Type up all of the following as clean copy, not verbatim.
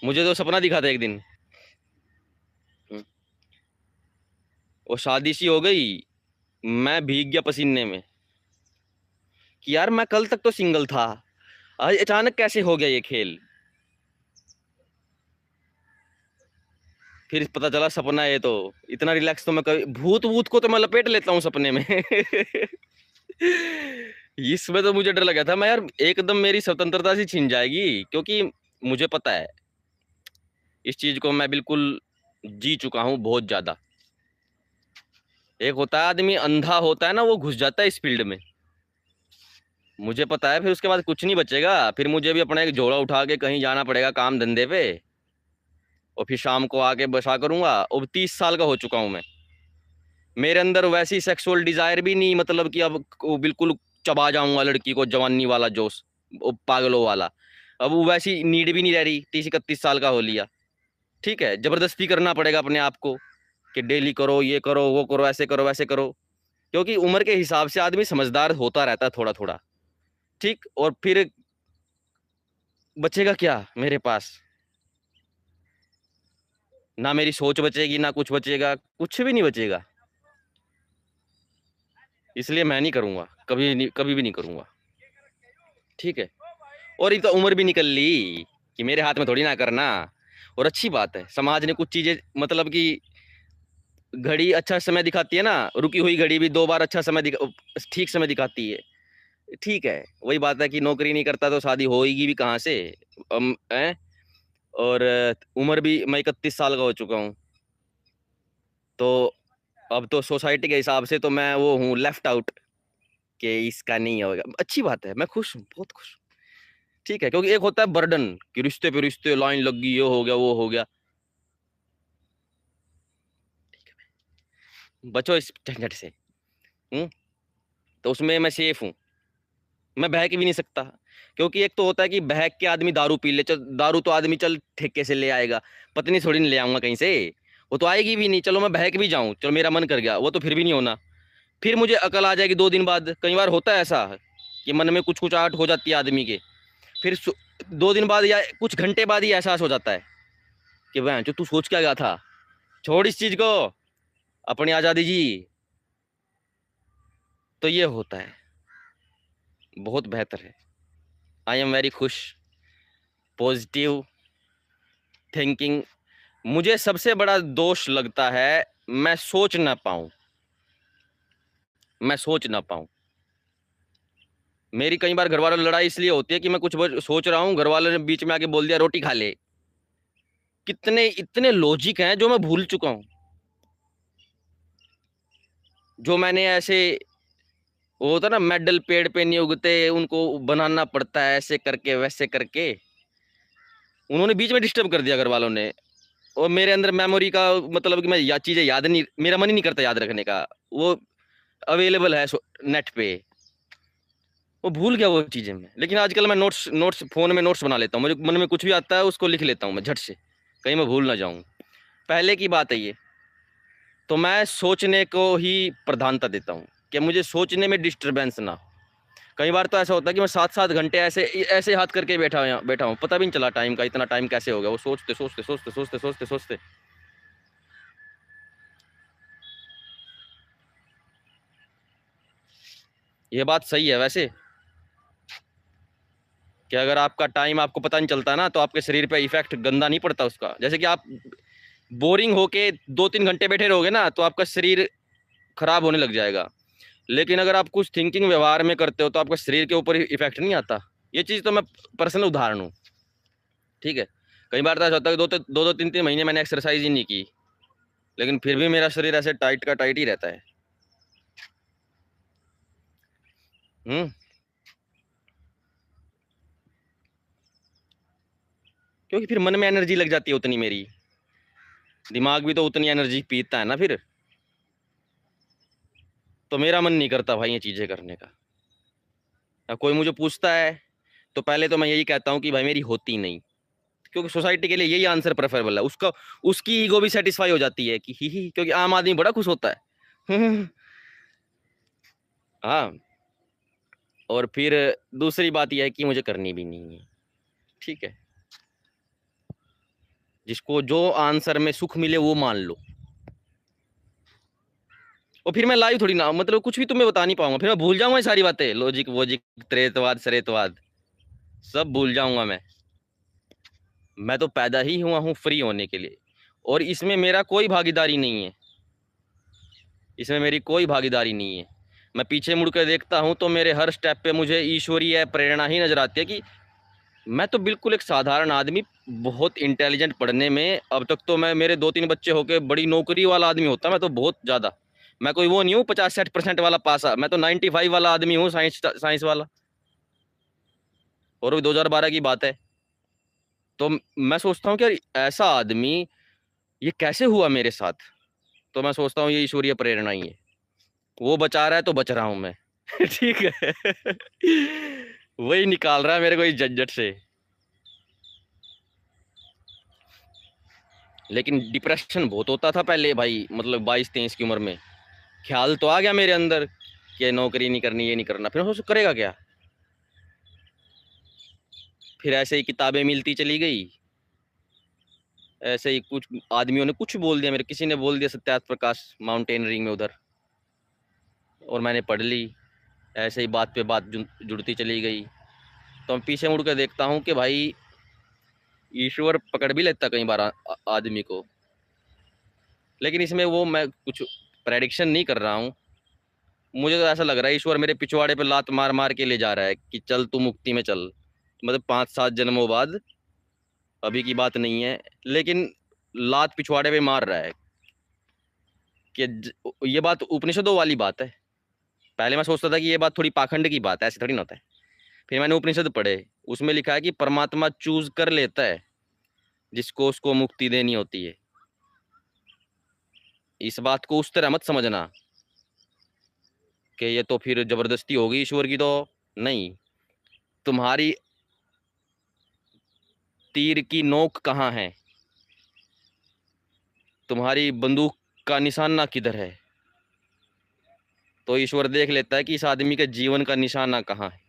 मुझे तो सपना दिखा था एक दिन। हम्म, वो शादी सी हो गई, मैं भीग गया पसीने में कि यार मैं कल तक तो सिंगल था, आज अचानक कैसे हो गया ये खेल। फिर पता चला सपना है ये तो। इतना रिलैक्स तो मैं कभी, भूत भूत को तो मैं लपेट लेता हूँ सपने में। इसमें तो मुझे डर लगा था, मैं यार एकदम मेरी स्वतंत्रता सी छिन जाएगी, क्योंकि मुझे पता है इस चीज को मैं बिल्कुल जी चुका हूँ बहुत ज्यादा। एक होता है आदमी अंधा होता है ना, वो घुस जाता है इस फील्ड में। मुझे पता है फिर उसके बाद कुछ नहीं बचेगा, फिर मुझे भी अपना एक झोला उठा के कहीं जाना पड़ेगा काम धंधे पे, और फिर शाम को आके बसा करूंगा। अब 30 साल का हो चुका हूं मैं, मेरे अंदर वैसी सेक्सुअल डिजायर भी नहीं, मतलब कि अब वो बिल्कुल चबा जाऊंगा लड़की को, जवानी वाला जोश, वो पागलों वाला। अब वो वैसी नीड भी नहीं रह रही, 30 31 साल का हो लिया। ठीक है, जबरदस्ती करना पड़ेगा अपने आप को कि डेली करो, ये करो, वो करो, ऐसे करो, वैसे करो, क्योंकि उम्र के हिसाब से आदमी समझदार होता रहता है थोड़ा थोड़ा। ठीक, और फिर बचेगा क्या मेरे पास? ना मेरी सोच बचेगी, ना कुछ बचेगा, कुछ भी नहीं बचेगा। इसलिए मैं नहीं करूंगा, कभी नहीं, कभी भी नहीं करूंगा। ठीक है, और ये तो उम्र भी निकल ली कि मेरे हाथ में थोड़ी ना करना। और अच्छी बात है, समाज ने कुछ चीजें, मतलब कि घड़ी अच्छा समय दिखाती है ना, रुकी हुई घड़ी भी 2 बार अच्छा समय ठीक समय दिखाती है। ठीक है, वही बात है कि नौकरी नहीं करता तो शादी होएगी भी कहाँ से? है। और उम्र भी, मैं 31 साल का हो चुका हूँ, तो अब तो सोसाइटी के हिसाब से तो मैं वो हूँ लेफ्ट आउट, कि इसका नहीं होगा। अच्छी बात है, मैं खुश हूँ, बहुत खुश हूँ। ठीक है, क्योंकि एक होता है बर्डन कि रिश्ते पे रिश्ते, लाइन लग गई, ये हो गया, वो हो गया। बचो इस झंझट से। हम्म। तो उसमें मैं सेफ हूँ, मैं बहक भी नहीं सकता। क्योंकि एक तो होता है कि बहक के आदमी दारू पी ले, चल दारू तो आदमी चल ठेके से ले आएगा, पत्नी थोड़ी नहीं ले आऊंगा कहीं से, वो तो आएगी भी नहीं। चलो मैं बहक भी जाऊं, चलो मेरा मन कर गया, वो तो फिर भी नहीं होना। फिर मुझे अकल आ जाएगी 2 दिन बाद, कई बार होता है ऐसा कि मन में कुछ कुछ आट हो जाती है आदमी के। फिर 2 दिन बाद या कुछ घंटे बाद ही एहसास हो जाता है कि वह जो तू सोच क्या गया था, छोड़ इस चीज को, अपनी आजादी जी। तो ये होता है, बहुत बेहतर है। आई एम वेरी खुश, पॉजिटिव थिंकिंग। मुझे सबसे बड़ा दोष लगता है, मैं सोच ना पाऊं, मैं सोच ना पाऊं। मेरी कई बार घर वालों से लड़ाई इसलिए होती है कि मैं कुछ सोच रहा हूं, घर वालों ने बीच में आके बोल दिया रोटी खा ले। कितने इतने लॉजिक हैं जो मैं भूल चुका हूं, जो मैंने ऐसे, वो होता ना मेडल पेड़ पे नहीं उगते, उनको बनाना पड़ता है ऐसे करके वैसे करके। उन्होंने बीच में डिस्टर्ब कर दिया घर वालों ने, और मेरे अंदर मेमोरी का, मतलब कि मैं चीजें याद नहीं, मेरा मन ही नहीं करता याद रखने का। वो अवेलेबल है नेट पे, वो भूल गया वो चीजें मैं। लेकिन आजकल मैं नोट्स नोट्स फोन में नोट्स बना लेता हूँ, मुझे मन में कुछ भी आता है उसको लिख लेता हूँ मैं झट से, कहीं मैं भूल ना जाऊं। पहले की बात है ये। तो मैं सोचने को ही प्रधानता देता हूँ, कि मुझे सोचने में डिस्टरबेंस ना हो। कई बार तो ऐसा होता है कि मैं 7 7 घंटे ऐसे ऐसे हाथ करके बैठा हूँ, पता भी नहीं चला टाइम का, इतना टाइम कैसे हो गया, वो सोचते सोचते सोचते सोचते सोचते सोचते। ये बात सही है वैसे, कि अगर आपका टाइम आपको पता नहीं चलता ना, तो आपके शरीर पे इफेक्ट गंदा नहीं पड़ता उसका। जैसे कि आप बोरिंग होके 2 3 घंटे बैठे रहोगे ना, तो आपका शरीर खराब होने लग जाएगा। लेकिन अगर आप कुछ थिंकिंग व्यवहार में करते हो, तो आपका शरीर के ऊपर इफेक्ट नहीं आता। ये चीज़ तो मैं पर्सनल उदाहरण हूँ। ठीक है, कई बार तो ऐसा होता है कि 2 2 3 3 महीने मैंने एक्सरसाइज ही नहीं की, लेकिन फिर भी मेरा शरीर ऐसे टाइट का टाइट ही रहता है। हम्म। क्योंकि फिर मन में एनर्जी लग जाती है उतनी मेरी, दिमाग भी तो उतनी एनर्जी पीता है ना फिर। तो मेरा मन नहीं करता भाई ये चीज़ें करने का। अब कोई मुझे पूछता है, तो पहले तो मैं यही कहता हूँ कि भाई मेरी होती नहीं, क्योंकि सोसाइटी के लिए यही आंसर प्रेफरेबल है। उसका, उसकी ईगो भी सेटिस्फाई हो जाती है कि ही, क्योंकि आम आदमी बड़ा खुश होता है। हाँ। और फिर दूसरी बात यह है कि मुझे करनी भी नहीं है। ठीक है। जिसको जो आंसर में सुख मिले वो मान लो। और फिर मैं लाइव थोड़ी ना, मतलब कुछ भी तुम्हें बता नहीं पाऊंगा, फिर मैं भूल जाऊंगा ये सारी बातें, लॉजिक वोजिक त्रेतवाद सरेतवाद सब भूल जाऊंगा मैं तो पैदा ही हुआ हूँ फ्री होने के लिए, और इसमें मेरा कोई भागीदारी नहीं है, इसमें मेरी कोई भागीदारी नहीं है। मैं पीछे मुड़ कर देखता हूँ तो मेरे हर स्टेप पे मुझे ईश्वरीय प्रेरणा ही नजर आती है कि मैं तो बिल्कुल एक साधारण आदमी, बहुत इंटेलिजेंट पढ़ने में, अब तक तो मैं मेरे 2-3 बच्चे होके बड़ी नौकरी वाला आदमी होता, मैं तो बहुत ज़्यादा, मैं कोई वो नहीं हूँ 50-60% वाला पासा, मैं तो 95 वाला आदमी हूँ, साइंस वाला, और वो 2012 की बात है। तो मैं सोचता हूँ कि यार ऐसा आदमी ये कैसे हुआ मेरे साथ, तो मैं सोचता हूँ ये ईश्वरीय प्रेरणा ही है, वो बचा रहा है तो बच रहा हूँ मैं। ठीक है। वही निकाल रहा है मेरे को इस झंझट से। लेकिन डिप्रेशन बहुत होता था पहले भाई, मतलब 22-23 की उम्र में ख्याल तो आ गया मेरे अंदर कि नौकरी नहीं करनी, ये नहीं करना, फिर मैं सोच करेगा क्या। फिर ऐसे ही किताबें मिलती चली गई, ऐसे ही कुछ आदमियों ने कुछ बोल दिया, मेरे किसी ने बोल दिया सत्यार्थ प्रकाश माउंटेनरिंग में उधर, और मैंने पढ़ ली, ऐसे ही बात पे बात जुड़ती चली गई। तो मैं पीछे मुड़ कर देखता हूँ कि भाई ईश्वर पकड़ भी लेता कई बार आदमी को। लेकिन इसमें वो मैं कुछ प्रेडिक्शन नहीं कर रहा हूँ, मुझे तो ऐसा लग रहा है ईश्वर मेरे पिछवाड़े पे लात मार मार के ले जा रहा है कि चल तू मुक्ति में चल, मतलब 5-7 जन्मों बाद, अभी की बात नहीं है, लेकिन लात पिछवाड़े पे मार रहा है कि ये बात उपनिषदों वाली बात है। पहले मैं सोचता था कि ये बात थोड़ी पाखंड की बात है, ऐसे थोड़ी ना होता है। फिर मैंने उपनिषद पढ़े, उसमें लिखा है कि परमात्मा चूज कर लेता है जिसको उसको मुक्ति देनी होती है। इस बात को उस तरह मत समझना कि ये तो फिर जबरदस्ती होगी ईश्वर की, तो नहीं। तुम्हारी तीर की नोक कहाँ है, तुम्हारी बंदूक का निशाना किधर है, तो ईश्वर देख लेता है कि इस आदमी के जीवन का निशाना कहाँ है।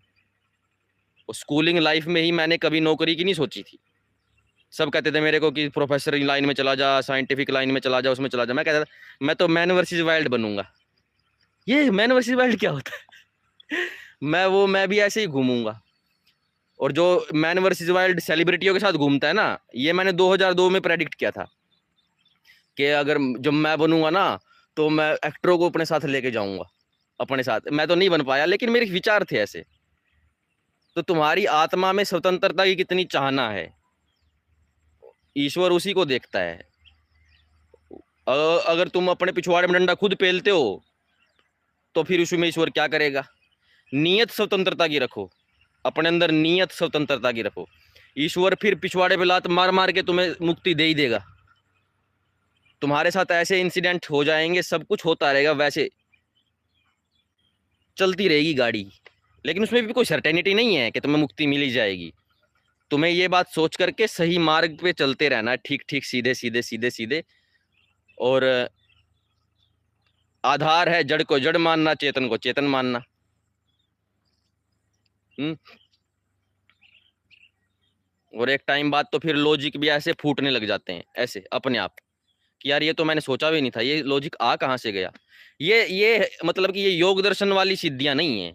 स्कूलिंग लाइफ में ही मैंने कभी नौकरी की नहीं सोची थी। सब कहते थे मेरे को कि प्रोफेसर लाइन में चला जा, साइंटिफिक लाइन में चला जा, उसमें चला जा। मैं कहता था मैं तो मैन वर्सेस वाइल्ड बनूंगा। ये मैन वर्सेस वाइल्ड क्या होता है? मैं भी ऐसे ही घूमूंगा। और जो मैन वर्सेस वाइल्ड सेलिब्रिटियों के साथ घूमता है ना, ये मैंने 2002 में प्रेडिक्ट किया था कि अगर जब मैं बनूंगा ना तो मैं एक्टरों को अपने साथ लेके जाऊंगा अपने साथ। मैं तो नहीं बन पाया, लेकिन मेरे विचार थे ऐसे। तो तुम्हारी आत्मा में स्वतंत्रता की कितनी चाहना है, ईश्वर उसी को देखता है। अगर तुम अपने पिछवाड़े में डंडा खुद पेलते हो तो फिर उसमें ईश्वर क्या करेगा। नियत स्वतंत्रता की रखो, अपने अंदर नियत स्वतंत्रता की रखो, ईश्वर फिर पिछवाड़े पे लात मार मार के तुम्हें मुक्ति दे ही देगा। तुम्हारे साथ ऐसे इंसिडेंट हो जाएंगे, सब कुछ होता रहेगा, वैसे चलती रहेगी गाड़ी, लेकिन उसमें भी कोई सर्टेनिटी नहीं है कि तुम्हें मुक्ति मिल ही जाएगी। तुम्हें ये बात सोच करके सही मार्ग पे चलते रहना, ठीक ठीक सीधे सीधे सीधे सीधे। और आधार है जड़ को जड़ मानना, चेतन को चेतन मानना। और एक टाइम बाद तो फिर लॉजिक भी ऐसे फूटने लग जाते हैं ऐसे अपने आप कि यार ये तो मैंने सोचा भी नहीं था, ये लॉजिक आ कहाँ से गया। ये मतलब कि ये योग दर्शन वाली सिद्धियां नहीं है,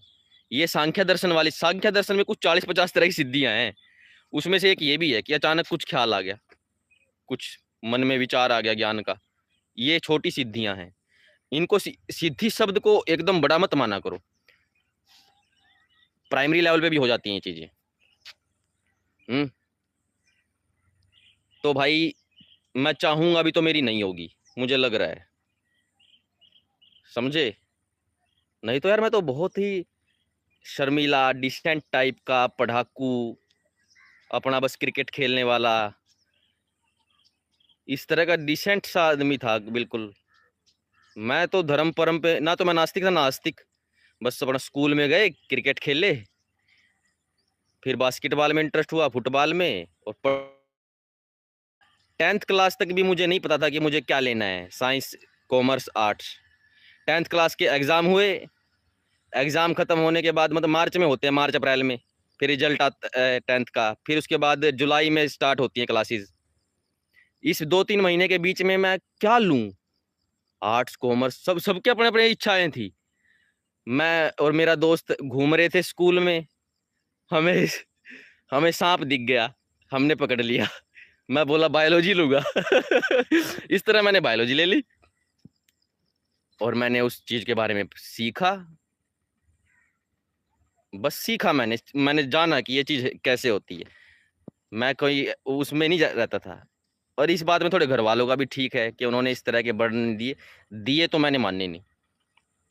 ये सांख्य दर्शन वाली। सांख्य दर्शन में कुछ 40-50 तरह की सिद्धियां हैं, उसमें से एक ये भी है कि अचानक कुछ ख्याल आ गया, कुछ मन में विचार आ गया ज्ञान का। ये छोटी सिद्धियां हैं, इनको सिद्धि शब्द को एकदम बड़ा मत माना करो, प्राइमरी लेवल पे भी हो जाती हैं ये चीजें। तो भाई मैं चाहूंगा भी तो मेरी नहीं होगी, मुझे लग रहा है, समझे। नहीं तो यार मैं तो बहुत ही शर्मीला डिसेंट टाइप का पढ़ाकू, अपना बस क्रिकेट खेलने वाला, इस तरह का डिसेंट सा आदमी था बिल्कुल। मैं तो धर्म परम पे ना, तो मैं नास्तिक था नास्तिक, बस अपना स्कूल में गए क्रिकेट खेले, फिर बास्केटबॉल में इंटरेस्ट हुआ, फुटबॉल में, और 10th क्लास तक भी मुझे नहीं पता था कि मुझे क्या लेना है, science commerce arts. 10th class के एग्ज़ाम हुए, एग्ज़ाम ख़त्म होने के बाद, मतलब मार्च में होते हैं, मार्च अप्रैल में, फिर रिजल्ट आता है 10th का, फिर उसके बाद जुलाई में स्टार्ट होती हैं क्लासेस। इस 2-3 महीने के बीच में मैं क्या लूँ? आर्ट्स, कॉमर्स सबके अपने-अपने इच्छाएँ थी। मैं और मेरा दोस्त घूम रहे थे स्कूल में, हमें हमें साँप दिख गया, हमने पकड़ लिया। मैं बोला बायोलॉजी लूँगा। इस तरह मैंने बायोलॉजी ले ली और मैंने उस चीज़ के बारे में सीखा। बस सीखा मैंने जाना कि ये चीज़ कैसे होती है। मैं कोई उसमें नहीं रहता था। और इस बात में थोड़े घर वालों का भी ठीक है कि उन्होंने इस तरह के बर्डन दिए तो मैंने माने नहीं।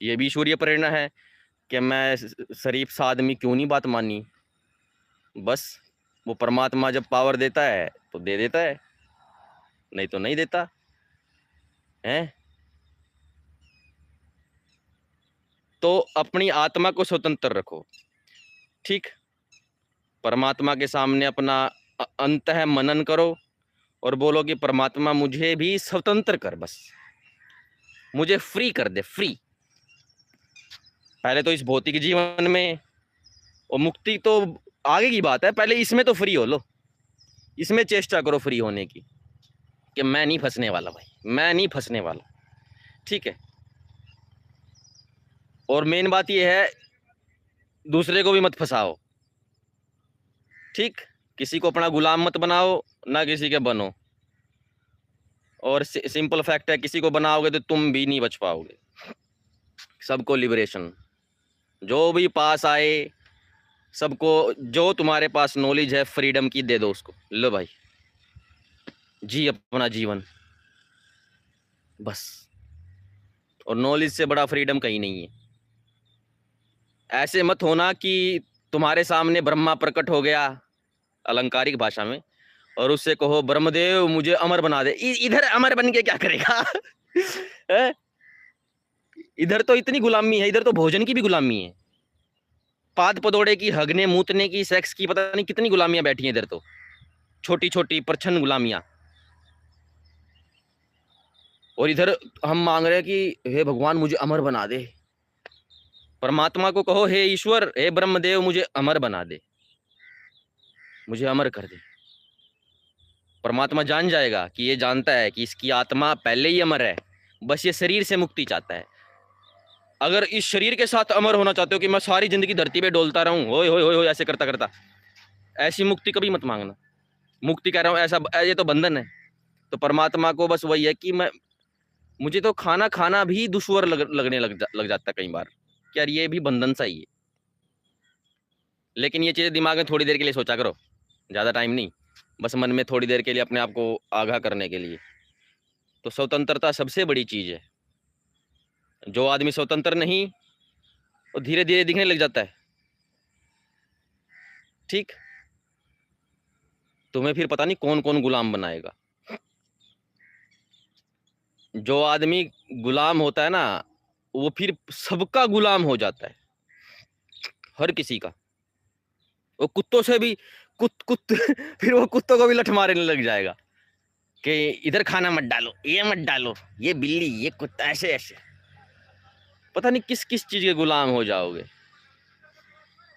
ये भी ईश्वरीय प्रेरणा है कि मैं शरीफ सा आदमी क्यों नहीं बात मानी। बस वो परमात्मा जब पावर देता है तो दे देता है, नहीं तो नहीं देता है। तो अपनी आत्मा को स्वतंत्र रखो, ठीक। परमात्मा के सामने अपना अंतः मनन करो और बोलो कि परमात्मा मुझे भी स्वतंत्र कर, बस मुझे फ्री कर दे, फ्री। पहले तो इस भौतिक जीवन में, और मुक्ति तो आगे की बात है, पहले इसमें तो फ्री हो लो। इसमें चेष्टा करो फ्री होने की कि मैं नहीं फंसने वाला भाई, मैं नहीं फंसने वाला, ठीक है। और मेन बात यह है, दूसरे को भी मत फंसाओ, ठीक। किसी को अपना गुलाम मत बनाओ, ना किसी के बनो। और सिंपल फैक्ट है, किसी को बनाओगे तो तुम भी नहीं बच पाओगे। सबको लिबरेशन, जो भी पास आए, सबको जो तुम्हारे पास नॉलेज है फ्रीडम की, दे दो उसको। लो भाई, जी अपना जीवन, बस। और नॉलेज से बड़ा फ्रीडम कहीं नहीं है। ऐसे मत होना कि तुम्हारे सामने ब्रह्मा प्रकट हो गया अलंकारिक भाषा में, और उससे कहो ब्रह्मदेव मुझे अमर बना दे। इधर अमर बन के क्या करेगा? इधर तो इतनी गुलामी है, इधर तो भोजन की भी गुलामी है, पाद पदोड़े की, हगने मूतने की, सेक्स की, पता नहीं कितनी गुलामियां बैठी हैं इधर तो, छोटी छोटी परछन गुलामियां। और इधर हम मांग रहे हैं कि हे भगवान मुझे अमर बना दे। परमात्मा को कहो हे ईश्वर, हे ब्रह्मदेव मुझे अमर बना दे, मुझे अमर कर दे। परमात्मा जान जाएगा कि ये जानता है कि इसकी आत्मा पहले ही अमर है, बस ये शरीर से मुक्ति चाहता है। अगर इस शरीर के साथ अमर होना चाहते हो कि मैं सारी जिंदगी धरती पे डोलता रहूं, होय होय होय ऐसे करता करता, ऐसी मुक्ति कभी मत मांगना। मुक्ति कह रहा हूं ऐसा, ये तो बंधन है। तो परमात्मा को बस वही है कि मुझे तो खाना खाना भी दुश्वार लगने लग जाता है कई बार, कि यार ये भी बंधन सा ही है। लेकिन ये चीज़ें दिमाग में थोड़ी देर के लिए सोचा करो, ज़्यादा टाइम नहीं, बस मन में थोड़ी देर के लिए अपने आप को आगाह करने के लिए। तो स्वतंत्रता सबसे बड़ी चीज़ है। जो आदमी स्वतंत्र नहीं, वो धीरे धीरे दिखने लग जाता है, ठीक। तुम्हें फिर पता नहीं कौन कौन गुलाम बनाएगा। जो आदमी गुलाम होता है ना, वो फिर सबका गुलाम हो जाता है, हर किसी का। वो कुत्तों से भी कुत्ते फिर वो कुत्तों को भी लठ मारने लग जाएगा कि इधर खाना मत डालो, ये मत डालो, ये बिल्ली, ये कुत्ता, ऐसे ऐसे। पता नहीं किस किस चीज के गुलाम हो जाओगे।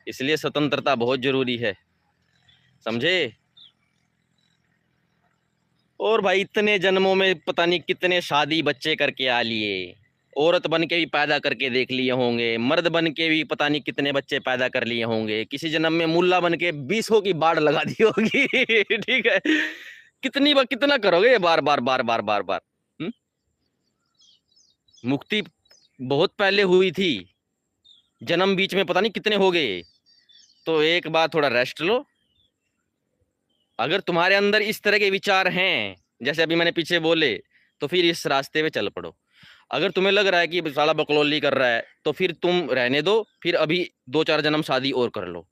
इसलिए स्वतंत्रता बहुत जरूरी है, समझे। और भाई इतने जन्मों में पता नहीं कितने शादी बच्चे करके आ लिए, औरत बन के भी पैदा करके देख लिए होंगे, मर्द बन के भी पता नहीं कितने बच्चे पैदा कर लिए होंगे, किसी जन्म में मुल्ला बन के 20 की बाढ़ लगा दी होगी। ठीक है, कितनी बार कितना करोगे ये, बार बार बार बार बार बार। मुक्ति बहुत पहले हुई थी, जन्म बीच में पता नहीं कितने हो गए। तो एक बार थोड़ा रेस्ट लो। अगर तुम्हारे अंदर इस तरह के विचार हैं जैसे अभी मैंने पीछे बोले, तो फिर इस रास्ते पे चल पड़ो। अगर तुम्हें लग रहा है कि साला बकलोली कर रहा है, तो फिर तुम रहने दो, फिर अभी 2-4 जन्म शादी और कर लो।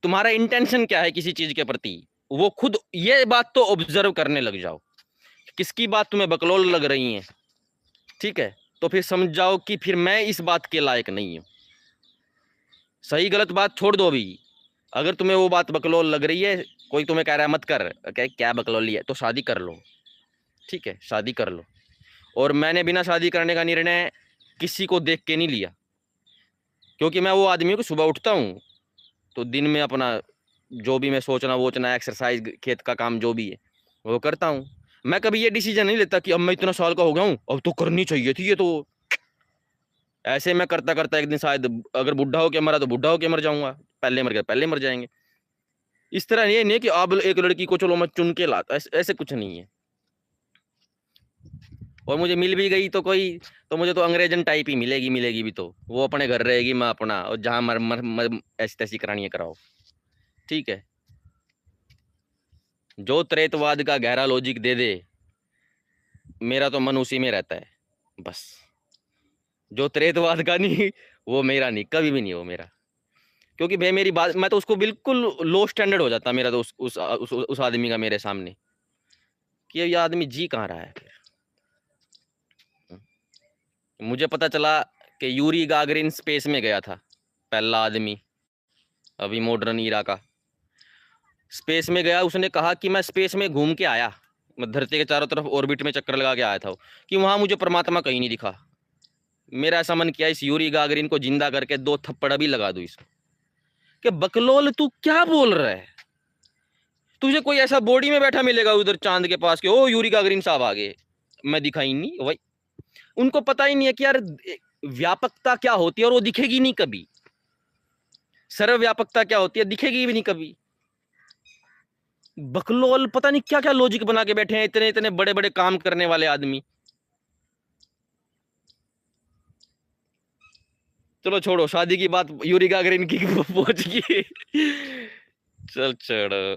तुम्हारा इंटेंशन क्या है किसी चीज के प्रति, वो खुद ये बात तो ऑब्जर्व करने लग जाओ, किसकी बात तुम्हें बकलोल लग रही है, ठीक है। तो फिर समझ जाओ कि फिर मैं इस बात के लायक नहीं हूं। सही गलत बात छोड़ दो अभी। अगर तुम्हें वो बात बकलोल लग रही है, कोई तुम्हें कह रहा है मत कर, क्या बकलोली है, तो शादी कर लो, ठीक है, शादी कर लो। और मैंने बिना शादी करने का निर्णय किसी को देख के नहीं लिया, क्योंकि मैं वो आदमी हूँ कि सुबह उठता हूँ तो दिन में अपना जो भी मैं सोचना वोचना, एक्सरसाइज, खेत का काम जो भी है वो करता हूँ। मैं कभी ये डिसीजन नहीं लेता कि अब मैं इतना साल का हो गया हूँ, अब तो करनी चाहिए थी ये तो। ऐसे मैं करता करता एक दिन शायद अगर बुढ़ा होके मरा तो बुढ़ा होके मर जाऊंगा, पहले मर गया पहले मर जाएंगे। इस तरह ये नहीं कि अब एक लड़की को चलो मैं चुन के लाता, ऐसे कुछ नहीं है। और मुझे मिल भी गई तो कोई, तो मुझे तो अंग्रेजन टाइप ही मिलेगी, मिलेगी भी तो वो अपने घर रहेगी, मैं अपना, और जहां ऐसी तैसी करानी है कराओ। ठीक है, जो त्रेतवाद का गहरा लॉजिक दे दे, मेरा तो मन उसी में रहता है बस। जो त्रेतवाद का नहीं, वो मेरा नहीं, कभी भी नहीं वो मेरा। क्योंकि भाई मेरी बात, मैं तो उसको बिल्कुल लो स्टैंडर्ड हो जाता मेरा तो उस आदमी का मेरे सामने, कि ये आदमी जी कहाँ रहा है फिर। मुझे पता चला कि यूरी गागरिन स्पेस में गया था, पहला आदमी अभी मॉडर्न ईरा का। स्पेस में गया, उसने कहा कि मैं स्पेस में घूम के आया, मैं धरती के चारों तरफ ऑर्बिट में चक्कर लगा के आया था, कि वहां मुझे परमात्मा कहीं नहीं दिखा। मेरा ऐसा मन किया इस यूरी गागरिन को जिंदा करके 2 थप्पड़ भी लगा दूं इसको, कि बकलोल तू क्या बोल रहा है, तुझे कोई ऐसा बॉडी में बैठा मिलेगा उधर चांद के पास के ओ यूरी गागरिन साहब आ गए, मैं दिखा ही नहीं भाई। उनको पता ही नहीं है कि यार व्यापकता क्या होती है, और वो दिखेगी नहीं कभी। सर्वव्यापकता क्या होती है, दिखेगी भी नहीं कभी। बकलोल पता नहीं क्या क्या लॉजिक बना के बैठे हैं इतने इतने बड़े बड़े काम करने वाले आदमी। चलो छोड़ो, शादी की बात यूरी गागरिन की पहुंच गई। चल छोड़ो।